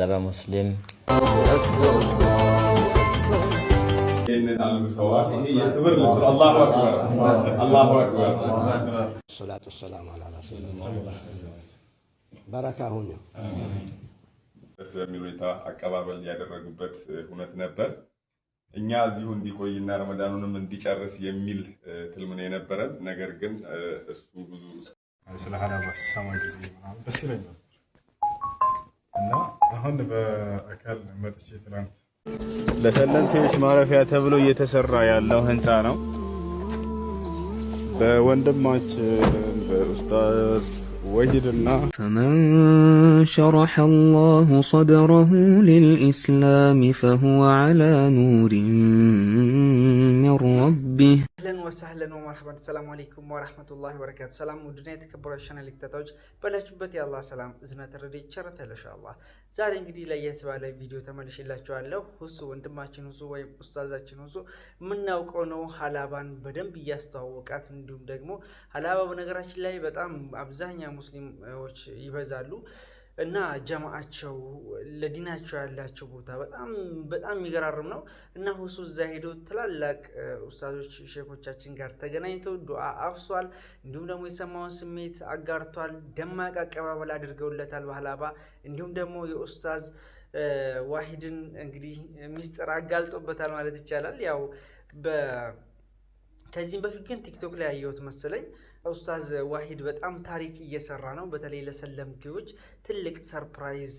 ሐለባ ሙስሊም ሰላቱ ሰላም አላ ረሱሊላህ በረካ ሁኑ። ደስ በሚል ሁኔታ አቀባበል ያደረጉበት ሁነት ነበር። እኛ እዚሁ እንዲቆይና ረመዳኑንም እንዲጨርስ የሚል ትልም ነው የነበረን። ነገር ግን እሱ ብዙ ስለ ሐላባ ሲሰማ ጊዜ ደስ ይለኝ ነበር እና አሁን በአካል መጥቼ ትናንት ለሰለምቴዎች ማረፊያ ተብሎ እየተሰራ ያለው ህንፃ ነው። በወንድማችን በኡስታዝ ወሂድና فمن شرح الله صدره للإسلام فهو على نور من ربه اهلا وسهلا ومرحبا السلام عليكم ورحمه الله وبركاته ሰላም ውድና የተከበራችሁ ቻናል ተከታታዮች ባላችሁበት የአላህ ሰላም እዝነት ረድኤት ቸርነት ኢንሻአላህ ዛሬ እንግዲህ ለየት ባለ ቪዲዮ ተመልሼላችኋለሁ። ሁሱ ወንድማችን ሁሱ ወይም ኡስታዛችን ሁሱ የምናውቀው ነው። ሐላባን በደንብ እያስተዋወቃት እንዲሁም ደግሞ ሐላባ በነገራችን ላይ በጣም አብዛኛው ሙስሊሞች ይበዛሉ እና ጀማዓቸው ለዲናቸው ያላቸው ቦታ በጣም የሚገራርም ነው እና ሁሱ እዛ ሄዶ ትላልቅ ኡስታዞች ሼኾቻችን ጋር ተገናኝተው ዱዓ አፍሷል። እንዲሁም ደግሞ የሰማውን ስሜት አጋርቷል። ደማቅ አቀባበል አድርገውለታል በሐላባ። እንዲሁም ደግሞ የኡስታዝ ዋሂድን እንግዲህ ሚስጥር አጋልጦበታል ማለት ይቻላል። ያው ከዚህም በፊት ግን ቲክቶክ ላይ ያየሁት መሰለኝ ኡስታዝ ዋሂድ በጣም ታሪክ እየሰራ ነው። በተለይ ለሰለምቴዎች ትልቅ ሰርፕራይዝ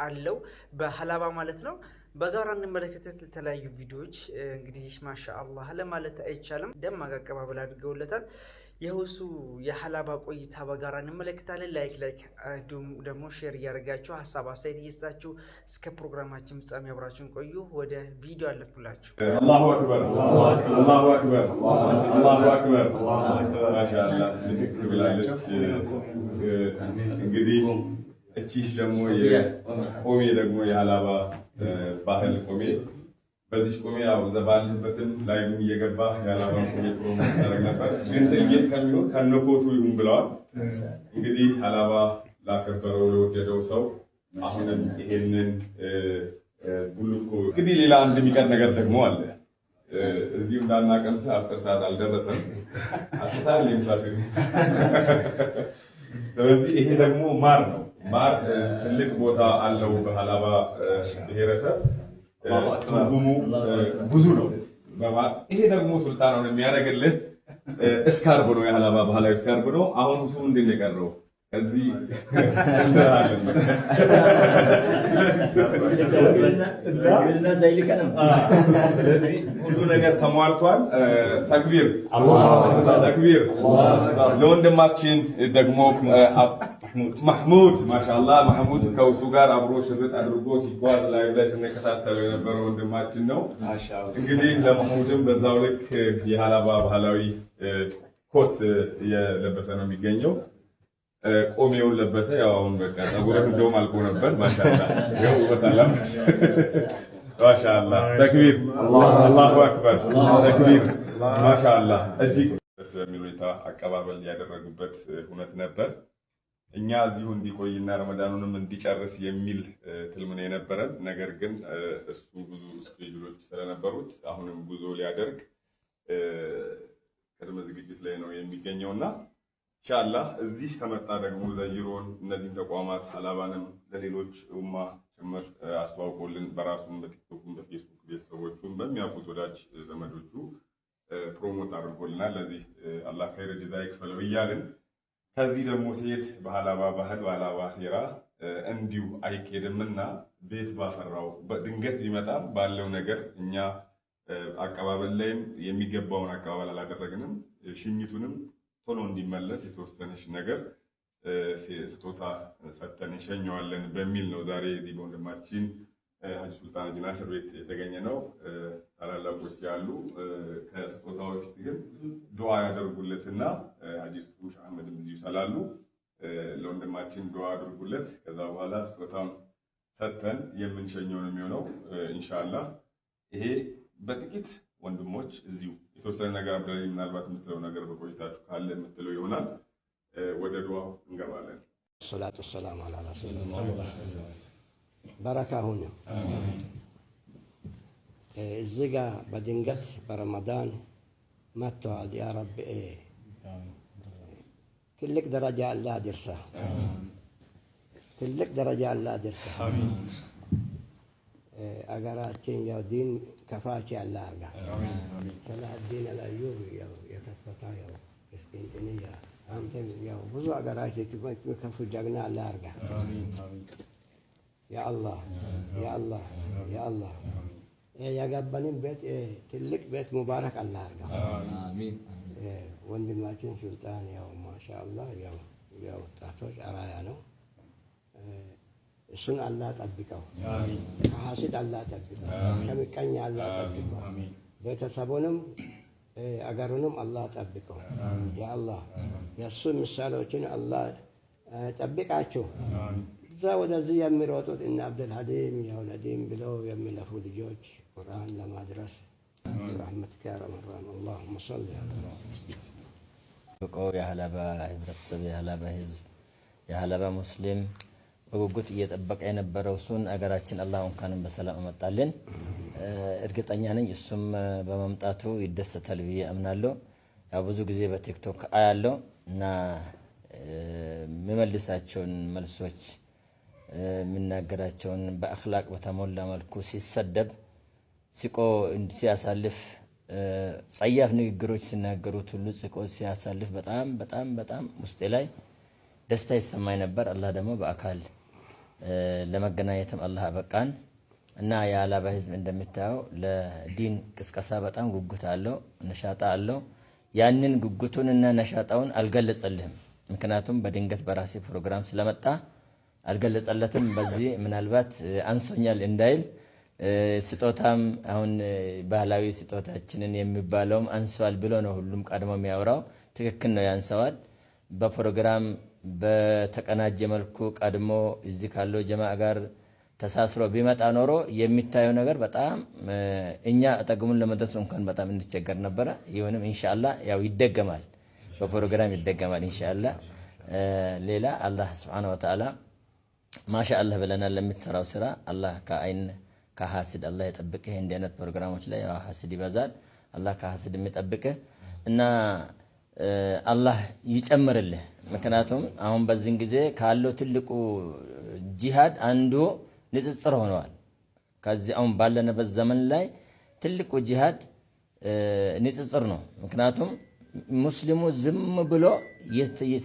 አለው በሐላባ ማለት ነው። በጋራ እንመለከተት የተለያዩ ቪዲዮዎች እንግዲህ ማሻአላህ ለማለት አይቻልም። ደማቅ አቀባበል አድርገውለታል። የሁሱ የሐላባ ቆይታ በጋራ እንመለከታለን። ላይክ እንዲሁም ደግሞ ሼር እያደረጋችሁ ሀሳብ አስተያየት እየሰጣችሁ እስከ ፕሮግራማችን ፍጻሜ አብራችሁን ቆዩ። ወደ ቪዲዮ አለፍኩላችሁ። አላሁ አክበር አላሁ አክበር አላሁ አክበር። ማሻአላህ ልክ ብላለች። እንግዲህ እቺሽ ደግሞ የቆሜ ደግሞ የሐላባ ባህል ቆሜ በዚህ ቆሜ ያው ዘባልበትን ላይም እየገባ የሐላባ ቆሜ ፕሮሞት ያደርግ ነበር። ግን ጥይት ከሚሆን ከነኮቱ ይሁን ብለዋል። እንግዲህ ሐላባ ላከበረው ለወደደው ሰው አሁንም ይሄንን ቡልኮ እንግዲህ ሌላ አንድ የሚቀር ነገር ደግሞ አለ። እዚሁ እንዳናቀምስ 10 ሰዓት አልደረሰም። አጥታል ለምሳሌ ስለዚህ ይሄ ደግሞ ማር ነው። ማር ትልቅ ቦታ አለው በሐላባ ብሔረሰብ። ትርጉሙ ብዙ ነው። ይሄ ደግሞ ሱልጣኑን የሚያደርግልህ እስካርብ ነው። የሐላባ ባህላዊ እስካርብ ነው። አሁን ሁሱ ምንድን ነው የቀረው? ከዚህ ሁሉ ነገር ተሟልቷል። ተክቢር ተክቢር። ለወንድማችን ደግሞ ማህሙድ ማሻአላህ ማህሙድ ከውሱ ጋር አብሮ ሽርጥ አድርጎ ሲጓዝ ላይ ስንከታተለው የነበረው ወንድማችን ነው። እንግዲህ ለማህሙድም በዛው ልክ የሐላባ ባህላዊ ኮት የለበሰ ነው የሚገኘው። ቆሜውን ለበሰ። ያው አሁን በቃ ጸጉርህ እንደውም አልቆ ነበር። ማሻአላህ ያው ወጣላም ማሻአላህ ተክቢር አላሁ አክበር ተክቢር ማሻአላህ። እጅግ ደስ በሚል ሁኔታ አቀባበል ያደረጉበት ሁነት ነበር። እኛ እዚሁ እንዲቆይና ረመዳኑንም እንዲጨርስ የሚል ትልም ነው የነበረን። ነገር ግን እሱ ብዙ ስኬጁሎች ስለነበሩት አሁንም ጉዞ ሊያደርግ ቅድመ ዝግጅት ላይ ነው የሚገኘውና ኢንሻአላህ እዚህ ከመጣ ደግሞ ዘይሮን እነዚህ ተቋማት ሐላባንም ለሌሎች ኡማ ጭምር አስተዋውቆልን በራሱም በቲክቶክም በፌስቡክ ቤተሰቦቹም በሚያውቁት ወዳጅ ዘመዶቹ ፕሮሞት አድርጎልናል። ለዚህ አላህ ኸይር ጀዛ ይክፈለው እያልን ከዚህ ደግሞ ሲሄድ በሐላባ ባህል በሐላባ ሴራ እንዲሁ አይኬድምና ቤት ባፈራው በድንገት ቢመጣም ባለው ነገር እኛ አቀባበል ላይም የሚገባውን አቀባበል አላደረግንም። ሽኝቱንም ቶሎ እንዲመለስ የተወሰነች ነገር ስጦታ ሰጥተን እንሸኘዋለን በሚል ነው ዛሬ እዚህ በወንድማችን ሀጂ ሱልጣን ሀጂ ናስር ቤት የተገኘ ነው። ታላላቆች ያሉ ከስጦታው በፊት ግን ዱዓ ያደርጉለትና ሀጂ ሱፍ አህመድም እዚሁ ስላሉ ለወንድማችን ዱዓ አድርጉለት። ከዛ በኋላ ስጦታውን ሰጥተን የምንሸኘው ነው የሚሆነው ኢንሻአላህ። ይሄ በጥቂት ወንድሞች እዚሁ የተወሰነ ነገር አብረን ምናልባት የምትለው ነገር በቆይታችሁ ካለ የምትለው ይሆናል። ወደ ዱዓው እንገባለን። ሰላቱ ሰላም አላ ረሱሊላህ በረካ ሁኑ። እዚህ ጋ በድንገት በረመዳን መጥተዋል። ያ ረቢ ትልቅ ደረጃ አላህ አድርሳ፣ ትልቅ ደረጃ አላህ አድርሳ። አገራችን ያው ዲን ከፋች አላህ አርጋ። ሰላሀዲን አልአዩቢ ያው የከፈታ ያው እስኪንጥንያ አንተም ያው ብዙ አገራች የሚከፉ ጀግና አላህ አርጋ። ያ አላህ ያ አላህ ያ አላህ ያገባንን ቤት ትልቅ ቤት ሙባረክ አላህ አርጋ። ወንድማችን ሱልጣን ያው ማሻአላህ ያው ወጣቶች አራያ ነው። እሱን አላህ ጠብቀው፣ ከሐሲድ አላህ ጠብቀው፣ ከምቀኛ አላህ ጠብቀው፣ ቤተሰቡንም አገሩንም አላህ ጠብቀው። ያ አላህ የእሱ ምሳሌዎችን አላህ ጠብቃቸው። እዛ ወደዚህ የሚሮጡት እነ አብዱልሀዲም ያው ለዲን ብለው የሚለፉ ልጆች ቁርአን ለማድረስ برحمتك يا رب الرحمن اللهم صل የሀላባ ህብረተሰብ የሀላባ ህዝብ የሀላባ ሙስሊም በጉጉት እየጠበቀ የነበረው እሱን አገራችን አላህ እንኳንም በሰላም አመጣልን። እርግጠኛ ነኝ እሱም በመምጣቱ ይደሰታል ብዬ አምናለሁ። ያው ብዙ ጊዜ በቲክቶክ አያለሁ እና የሚመልሳቸውን መልሶች የሚናገራቸውን በአኽላቅ በተሞላ መልኩ ሲሰደብ ሲቆ ሲያሳልፍ ጸያፍ ንግግሮች ሲናገሩት ሁሉ ጽቆ ሲያሳልፍ በጣም በጣም በጣም ውስጤ ላይ ደስታ ይሰማኝ ነበር። አላህ ደግሞ በአካል ለመገናኘትም አላህ አበቃን እና የሀላባ ህዝብ እንደምታየው ለዲን ቅስቀሳ በጣም ጉጉት አለው፣ ነሻጣ አለው። ያንን ጉጉቱንና ነሻጣውን አልገለጸልህም። ምክንያቱም በድንገት በራሴ ፕሮግራም ስለመጣ አልገለጸለትም። በዚህ ምናልባት አንሶኛል እንዳይል ስጦታም አሁን ባህላዊ ስጦታችንን የሚባለውም አንሷል ብሎ ነው ሁሉም ቀድሞ የሚያወራው። ትክክል ነው፣ ያንሰዋል። በፕሮግራም በተቀናጀ መልኩ ቀድሞ እዚህ ካለው ጀማዓ ጋር ተሳስሮ ቢመጣ ኖሮ የሚታየው ነገር በጣም እኛ አጠገሙን ለመድረስ እንኳን በጣም እንቸገር ነበረ። ይሁንም ኢንሻአላህ ያው ይደገማል፣ በፕሮግራም ይደገማል ኢንሻአላህ። ሌላ አላህ Subhanahu Wa Ta'ala ማሻአላህ ብለናል። ለምትሰራው ስራ አላህ ከአይን ከሐሲድ አላህ ይጠብቅህ። እንዲህ አይነት ፕሮግራሞች ላይ ያው ሐሲድ ይበዛል። አላህ ከሐሲድ የሚጠብቅህ እና አላህ ይጨምርልህ። ምክንያቱም አሁን በዚህን ጊዜ ካለው ትልቁ ጂሃድ አንዱ ንጽጽር ሆነዋል። ከዚህ አሁን ባለንበት ዘመን ላይ ትልቁ ጂሃድ ንጽጽር ነው። ምክንያቱም ሙስሊሙ ዝም ብሎ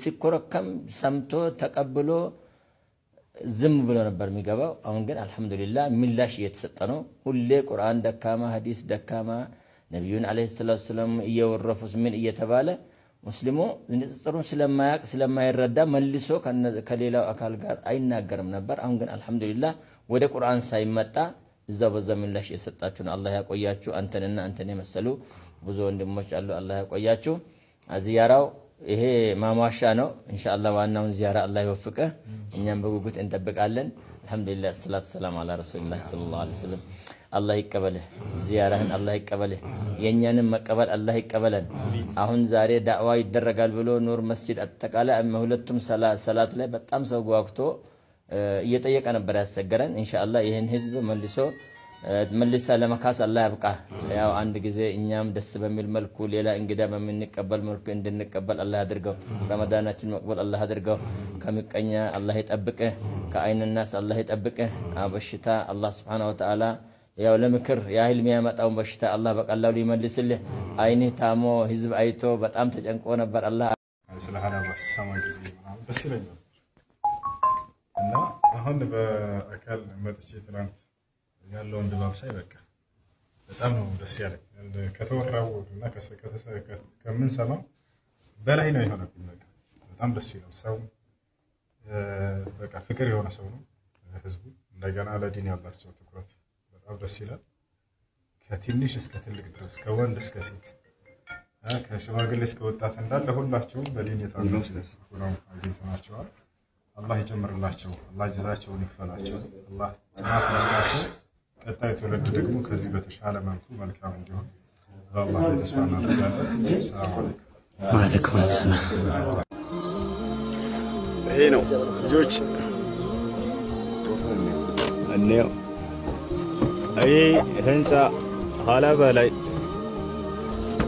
ሲኮረከም ሰምቶ ተቀብሎ ዝም ብሎ ነበር የሚገባው። አሁን ግን አልহামዱሊላህ ምላሽ እየተሰጠ ነው። ሁሌ ቁርአን ደካማ፣ ሐዲስ ደካማ፣ ነብዩን አለይሂ ሰላቱ ወሰለም እየወረፉስ ምን እየተባለ ሙስሊሙ ንጽጽሩን ስለማያቅ ስለማይረዳ መልሶ ከሌላው አካል ጋር አይናገርም ነበር። አሁን ግን አልহামዱሊላህ ወደ ቁርአን ሳይመጣ እዛው በዛ ምላሽ እየሰጣችሁ ነው። አላህ ያቆያችሁ። አንተንና አንተን የመሰሉ ብዙ ወንድሞች አሉ። አላህ ያቆያችሁ። ዚያራው ይሄ ማሟሻ ነው። ኢንሻአላህ ዋናውን ዚያራ አላህ ይወፍቅህ። እኛም በጉጉት እንጠብቃለን። አልহামዱሊላህ ሰላቱ ሰላም አላ ረሱልላህ ሰለላሁ ዐለይሂ ወሰለም። አላህ ይቀበልህ፣ ዚያራህን አላህ ይቀበልህ፣ የኛንም መቀበል አላህ ይቀበለን። አሁን ዛሬ ዳዕዋ ይደረጋል ብሎ ኑር መስጂድ አጠቃላይ ሁለቱም ሰላት ላይ በጣም ሰው ጓግቶ እየጠየቀ ነበር ያሰገረን። ኢንሻአላህ ይሄን ህዝብ መልሳ ለመካስ አላህ ያብቃ። ያው አንድ ጊዜ እኛም ደስ በሚል መልኩ ሌላ እንግዳ በምንቀበል መልኩ እንድንቀበል አላህ ያድርገው። ረመዳናችን መቅበል አላህ ያድርገው። ከምቀኛ አላህ ይጠብቅህ፣ ከአይን ናስ አላህ ይጠብቅህ። በሽታ አላህ Subhanahu Wa Ta'ala ያው ለምክር ያህል የሚያመጣውን በሽታ አላህ በቀላሉ ይመልስልህ። አይንህ ታሞ ህዝብ አይቶ በጣም ተጨንቆ ነበር። አላህ ስለ ሀላባ ሲሰማ ጊዜ ምናምን ደስ ይለኝ ነበር እና አሁን በአካል መጥቼ ትናንት ያለውን ድባብ ሳይ በቃ በጣም ነው ደስ ያለኝ። ከተወራው እና ከምንሰማው በላይ ነው የሆነብኝ። በቃ በጣም ደስ ይላል። ሰው በቃ ፍቅር የሆነ ሰው ነው ህዝቡ። እንደገና ለዲን ያላቸው ትኩረት በጣም ደስ ይላል። ከትንሽ እስከ ትልቅ ድረስ ከወንድ እስከ ሴት ከሽማግሌ እስከ ወጣት እንዳለ ሁላቸውም በዲን የታነጹ ሆነው አግኝተናቸዋል። አላህ ይጨምርላቸው፣ አላህ ጀዛቸውን ይክፈላቸው፣ አላህ ጽናት ይስጣቸው። ቀጣይ ትውልድ ደግሞ ከዚህ በተሻለ መልኩ መልካም እንዲሆን በአላህ ተስፋ እናደርጋለን። ሰላም አለይኩም ወአለይኩም ሰላም። ይሄ ነው ልጆች እንየው። ይህ ህንፃ ሀላባ ላይ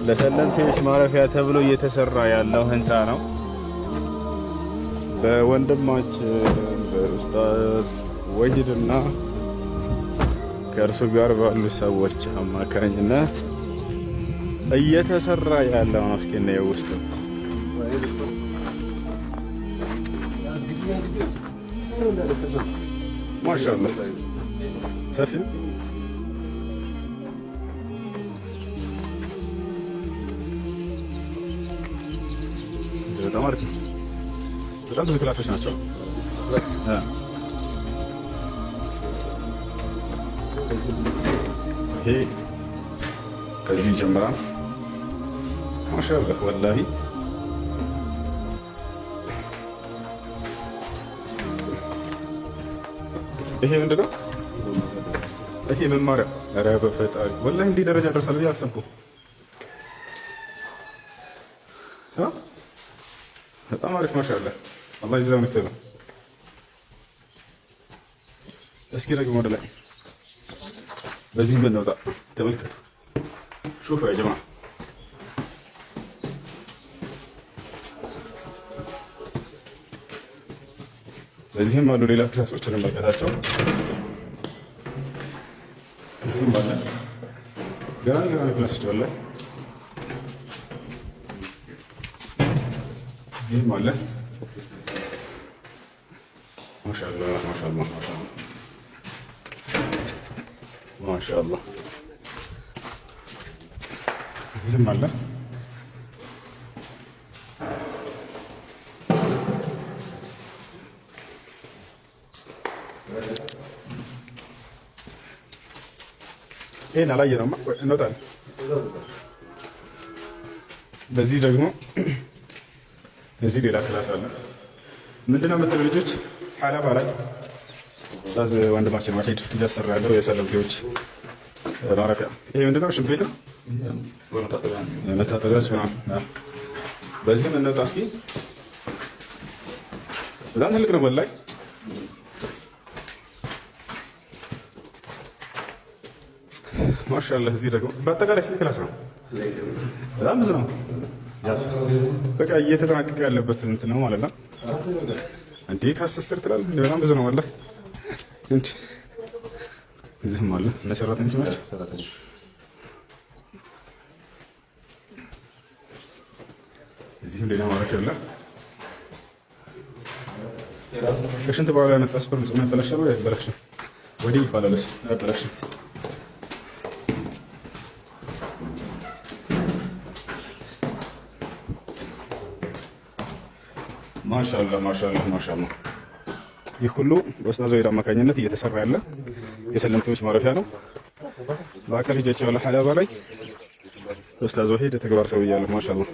ለሰለምቴዎች ማረፊያ ተብሎ እየተሰራ ያለው ህንፃ ነው። በወንድማችን በኡስታዝ ወሂድና ከእርሱ ጋር ባሉ ሰዎች አማካኝነት እየተሰራ ያለው ነው። እስኪ እናየው ውስጥ ማሻአላህ ሰፊ በጣም አሪፍ ነው። በጣም ብዙ ክላሶች ናቸው። ይሄ ከዚህ ይጀምራል። ማሻአላህ ወላሂ ይሄ ምንድነው? ይሄ መማሪያ። ኧረ በፈጣሪ ወላሂ እንዲህ ደረጃ ደርሳል ብዬ አልሰብኩም። በጣም አሪፍ ማሻአላህ አላህ ይዛውን ይከተል። እስኪ ደግሞ ወደ ላይ በዚህ ብንወጣ ተመልከቱ። ሹፉ ያ ጀማ በዚህም አሉ ሌላ ክላሶችን እንመልከታቸው። እዚህም አለ ገና ክላሶች አለ። እዚህም አለ። ማሻአላህ ማሻአላህ ማሻአላህ ማሻአላህ እዚህም አለ። ይሄን አላየነውማ እንወጣለን። በዚህ ደግሞ እዚህ ሌላ ክላስ አለ። ምንድነው የምትለው ልጆች ሀላባ ላይ ኡስታዝ ወንድማችን ወሂድ እያሰራ ያለው የሰለምቴዎች ማረፊያ። ይሄ ምንድነው? ሽንት ቤት ነው፣ መታጠቢያዎች ምናምን። በዚህም እንወጣ እስኪ። በጣም ትልቅ ነው ወላሂ። ማሻአላህ እዚህ ደግሞ በአጠቃላይ ስንት ክላስ ነው? በጣም ብዙ ነው። በቃ እየተጠናቀቀ ያለበት እንትን ነው ማለት ነው። እንዴ ከአስር ትላለህ? በጣም ብዙ ነው ወላሂ። እንዴ እዚህም አለ እነ ሰራተኞች ናቸው። እዚህም ሌላ ማረፊያ አለ። ከሽንት በኋላ ያመጣ ስፐርም ጽማ ያበላሻል ወይ አይበላሽም? ወዲህ ይባላል እሱ አያበላሽም። ማሻአላህ ማሻአላህ ማሻአላህ። ይህ ሁሉ በኡስታዝ ወሂድ አማካኝነት እየተሰራ ያለ የሰለምቴዎች ማረፊያ ነው። በአካል ሂጃቸው ያለ ሀላባ ላይ ኡስታዝ ወሂድ የተግባር ሰው እያለ ማሻአላህ